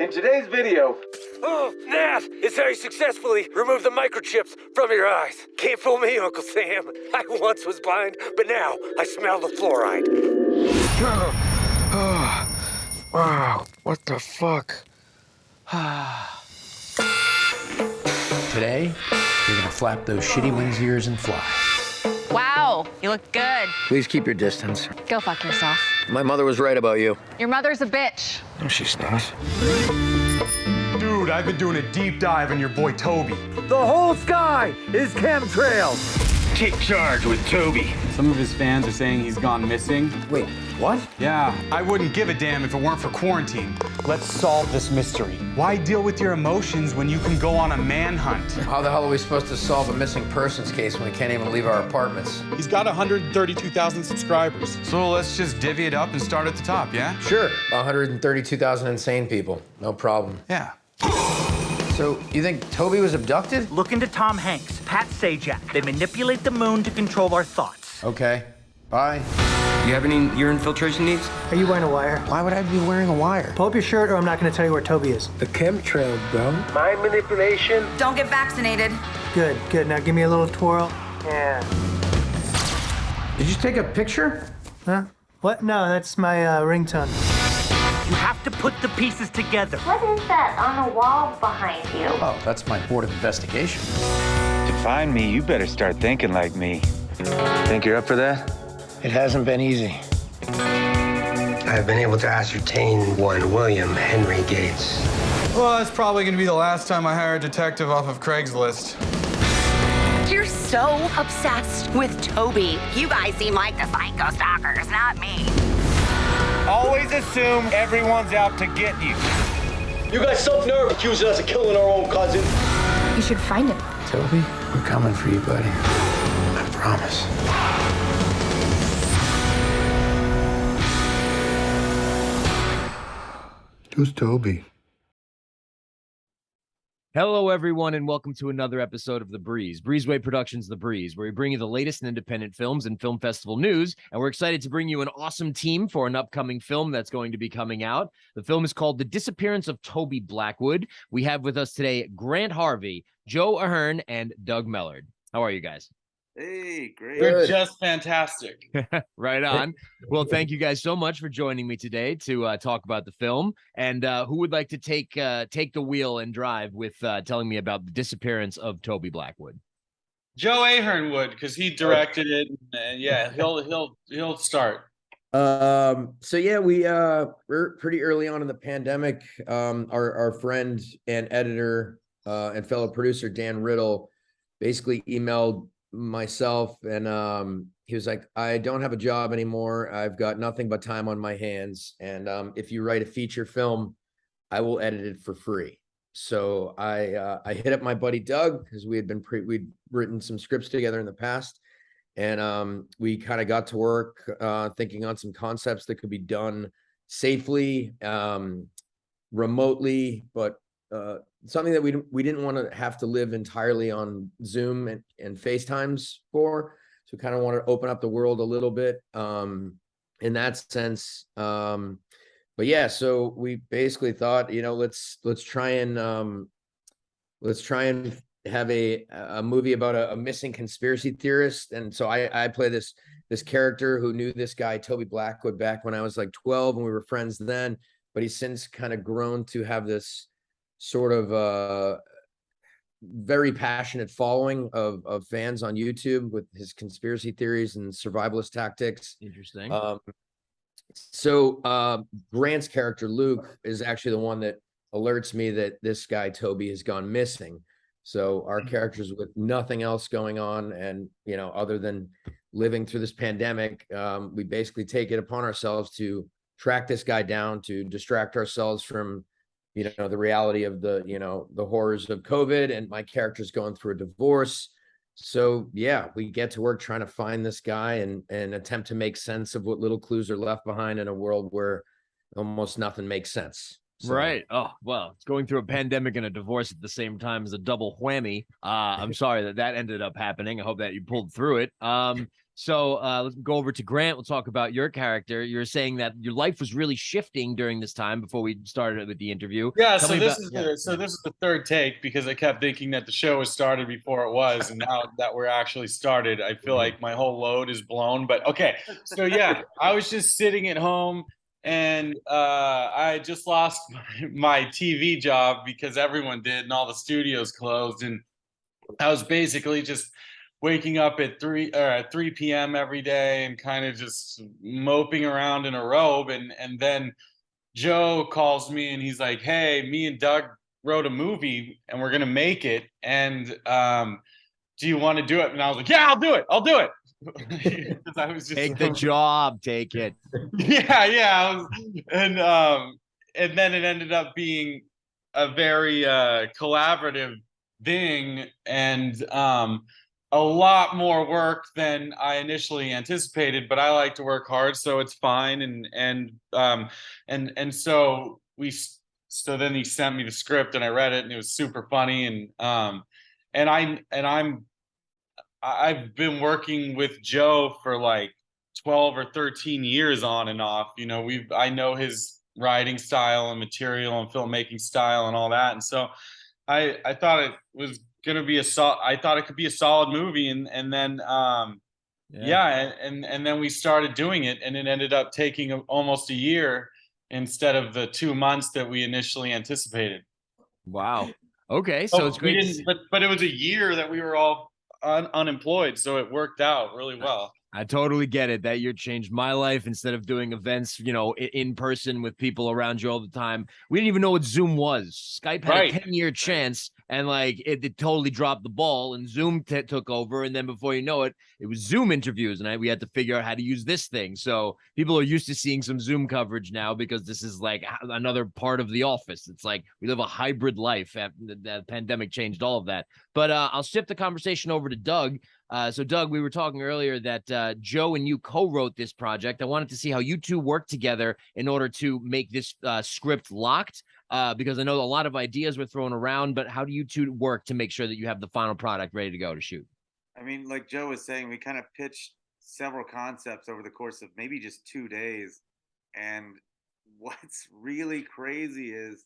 In today's video... Oh, that is how you successfully remove the microchips from your eyes. Can't fool me, Uncle Sam. I once was blind, but now I smell the fluoride. Wow, what the fuck? Today, you're gonna flap those shitty wings of yours and fly. Wow, you look good. Please keep your distance. Go fuck yourself. My mother was right about you. Your mother's a bitch. No, she's not. Dude, I've been doing a deep dive on your boy Toby. The whole sky is chemtrails! Take charge with Toby. Some of his fans are saying he's gone missing. Wait, what? Yeah, I wouldn't give a damn if it weren't for quarantine. Let's solve this mystery. Why deal with your emotions when you can go on a manhunt? How the hell are we supposed to solve a missing persons case when we can't even leave our apartments? He's got 132,000 subscribers. So let's just divvy it up and start at the top, yeah? Sure, 132,000 insane people, no problem. Yeah. So, you think Toby was abducted? Look into Tom Hanks, Pat Sajak. They manipulate the moon to control our thoughts. Okay, bye. Do you have any urine filtration needs? Are you wearing a wire? Why would I be wearing a wire? Pull up your shirt or I'm not going to tell you where Toby is. The chemtrails, bro. Mind manipulation. Don't get vaccinated. Good, good. Now give me a little twirl. Yeah. Did you take a picture? Huh? What? No, that's my ringtone. You have to put the pieces together. What is that on the wall behind you? Oh, that's my board of investigation. To find me, you better start thinking like me. Think you're up for that? It hasn't been easy. I've been able to ascertain one William Henry Gates. Well, that's probably gonna be the last time I hire a detective off of Craigslist. You're so obsessed with Toby. You guys seem like the psycho stalkers, not me. Always assume everyone's out to get you. You got self-nerve accusing us of killing our own cousin. You should find him. Toby, we're coming for you, buddy. I promise. Who's Toby? Hello, everyone, and welcome to another episode of The Breeze, Breezeway Productions' The Breeze, where we bring you the latest in independent films and film festival news, and we're excited to bring you an awesome team for an upcoming film that's going to be coming out. The film is called The Disappearance of Toby Blackwood. We have with us today Grant Harvey, Joe Ahern, and Doug Mellard. How are you guys? Hey, great. They're just fantastic. Right on. Well, thank you guys so much for joining me today to talk about the film. And who would like to take the wheel and drive with telling me about The Disappearance of Toby Blackwood? Joe Ahern would, because he directed it. And, yeah, he'll start. So yeah, we're pretty early on in the pandemic. Our friend and editor and fellow producer Dan Riddle basically emailed myself and he was like, I don't have a job anymore. I've got nothing but time on my hands. And if you write a feature film, I will edit it for free. So I hit up my buddy Doug because we'd written some scripts together in the past. And we kind of got to work thinking on some concepts that could be done safely, remotely, but something that we didn't want to have to live entirely on Zoom and FaceTimes for. So we kind of want to open up the world a little bit in that sense. But yeah, so we basically thought, let's try and have a movie about a missing conspiracy theorist. And so I play this character who knew this guy Toby Blackwood back when I was like 12 and we were friends then, but he's since kind of grown to have this sort of very passionate following of fans on YouTube with his conspiracy theories and survivalist tactics. Interesting. So Grant's character Luke is actually the one that alerts me that this guy Toby has gone missing. So our characters, with nothing else going on and other than living through this pandemic, we basically take it upon ourselves to track this guy down, to distract ourselves from the reality of the horrors of COVID, and my character's going through a divorce. So yeah, we get to work trying to find this guy and attempt to make sense of what little clues are left behind in a world where almost nothing makes sense. So. Right. Oh, well, it's going through a pandemic and a divorce at the same time is a double whammy. I'm sorry that ended up happening. I hope that you pulled through it. So let's go over to Grant. We'll talk about your character. You're saying that your life was really shifting during this time before we started with the interview. Yeah, Tell so me this about- is this is the third take because I kept thinking that the show was started before it was, and now that we're actually started, I feel like my whole load is blown. But okay, so yeah, I was just sitting at home, and I just lost my TV job because everyone did, and all the studios closed, and I was basically just waking up at 3 p.m. every day and kind of just moping around in a robe, and then Joe calls me and he's like, "Hey, me and Doug wrote a movie and we're gonna make it, and do you want to do it?" And I was like, "Yeah, I'll do it. I'll do it." Because I was just Take the job, take it. yeah. And then it ended up being a very collaborative thing, and a lot more work than I initially anticipated, but I like to work hard, so it's fine. And so then he sent me the script and I read it and it was super funny. I've been working with Joe for like 12 or 13 years on and off. You know, I know his writing style and material and filmmaking style and all that. And so I thought it was gonna be I thought it could be a solid movie, and then and then we started doing it, and it ended up taking almost a year instead of the 2 months that we initially anticipated. Wow. Okay, so it's great. But it was a year that we were all unemployed, so it worked out really well. I totally get it. That year changed my life. Instead of doing events, you know, in person with people around you all the time, we didn't even know what Zoom was. Skype had a 10-year chance, and like it totally dropped the ball, and Zoom took over. And then before you know it, it was Zoom interviews, and we had to figure out how to use this thing. So people are used to seeing some Zoom coverage now because this is like another part of the office. It's like we live a hybrid life. The pandemic changed all of that. But I'll shift the conversation over to Doug. So Doug, we were talking earlier that Joe and you co-wrote this project. I wanted to see how you two worked together in order to make this script locked, because I know a lot of ideas were thrown around, but how do you two work to make sure that you have the final product ready to go to shoot? I mean, like Joe was saying, we kind of pitched several concepts over the course of maybe just 2 days. And what's really crazy is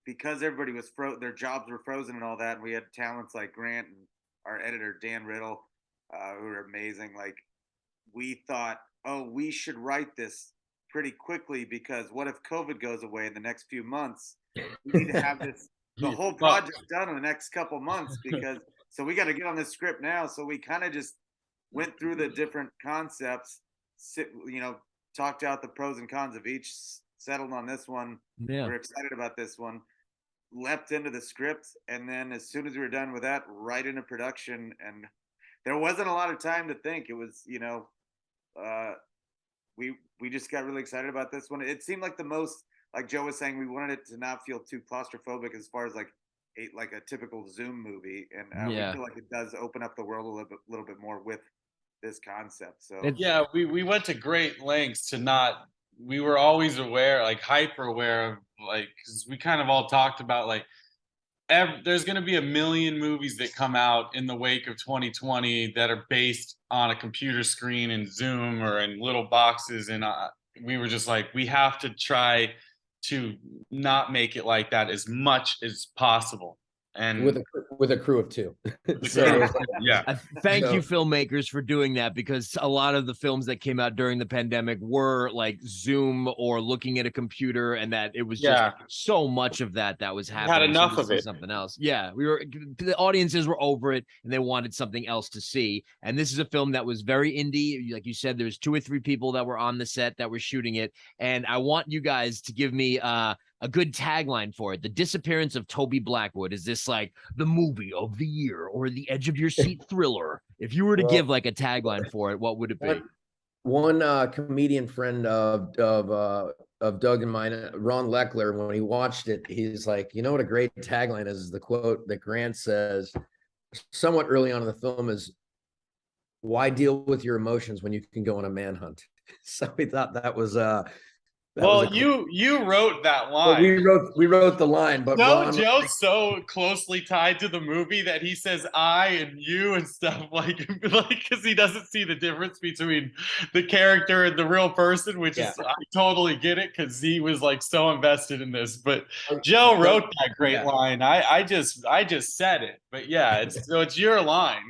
because everybody was their jobs were frozen and all that, and we had talents like Grant and our editor, Dan Riddle, who are amazing. Like, we thought, oh, we should write this pretty quickly because what if COVID goes away in the next few months? We need to have the whole project done in the next couple months so we got to get on this script now. So we kind of just went through the different concepts, talked out the pros and cons of each, settled on this one. Yeah. We're excited about this one. Leapt into the script, and then as soon as we were done with that, right into production. And there wasn't a lot of time to think. It was, we just got really excited about this one. It seemed like the most, like Joe was saying, we wanted it to not feel too claustrophobic as far as like a typical Zoom movie, and we feel like it does open up the world a little bit more with this concept. So yeah, we went to great lengths to not. We were always aware, like hyper aware of, like, because we kind of all talked about like there's going to be a million movies that come out in the wake of 2020 that are based on a computer screen and Zoom or in little boxes, and we were just like, we have to try to not make it like that as much as possible. And with a crew of two. Yeah. Thank you, filmmakers, for doing that, because a lot of the films that came out during the pandemic were like Zoom or looking at a computer, and that it was just so much of that was happening. Had enough of it. Something else. Yeah, the audiences were over it, and they wanted something else to see. And this is a film that was very indie. Like you said, there's 2 or 3 people that were on the set that were shooting it, and I want you guys to give me a good tagline for it. The Disappearance of Toby Blackwood. Is this like the movie of the year or the edge of your seat thriller? If you were to give like a tagline for it, what would it be? One comedian friend of Doug and mine, Ron Leckler, when he watched it, he's like, you know what a great tagline is the quote that Grant says somewhat early on in the film is, why deal with your emotions when you can go on a manhunt? So we thought that was Well, you wrote that line. Well, we wrote the line, but Ron, Joe's so closely tied to the movie that he says I and you and stuff like because he doesn't see the difference between the character and the real person, which is I totally get it because he was like so invested in this. But Joe wrote that great line. I just said it, but it's your line.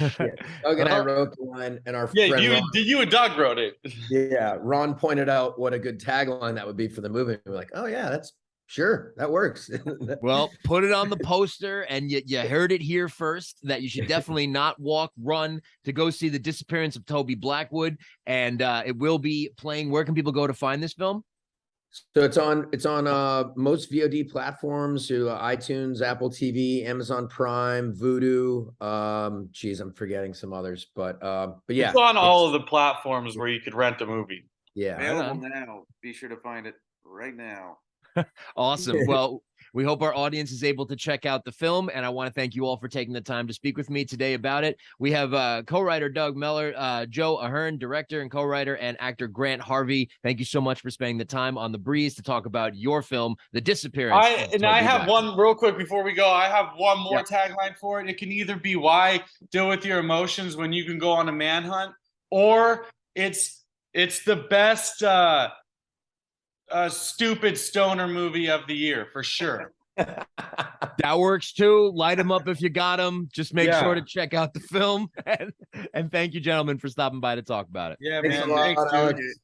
Doug and I wrote the line, and our friend you and Doug wrote it. Yeah, Ron pointed out what a good tagline that would be for the movie. We're like, oh yeah, that works. Well, put it on the poster, and you heard it here first that you should definitely not walk, run to go see The Disappearance of Toby Blackwood, and it will be playing. Where can people go to find this film? So it's on most VOD platforms, so iTunes, Apple TV, Amazon Prime, Vudu. I'm forgetting some others, but yeah, it's on all of the platforms where you could rent a movie. Yeah, available now. Be sure to find it right now. Awesome. Well, we hope our audience is able to check out the film, and I want to thank you all for taking the time to speak with me today about it. We have co-writer Doug Mellard, Joe Ahern, director and co-writer, and actor Grant Harvey. Thank you so much for spending the time on The Breeze to talk about your film, The Disappearance. I have one real quick before we go. I have one more tagline for it. It can either be why deal with your emotions when you can go on a manhunt, or it's the best stupid stoner movie of the year for sure. That works too. Light them up if you got them. Just make sure to check out the film. And thank you, gentlemen, for stopping by to talk about it. Yeah, Thanks man. a lot, Thanks, Alex. dude.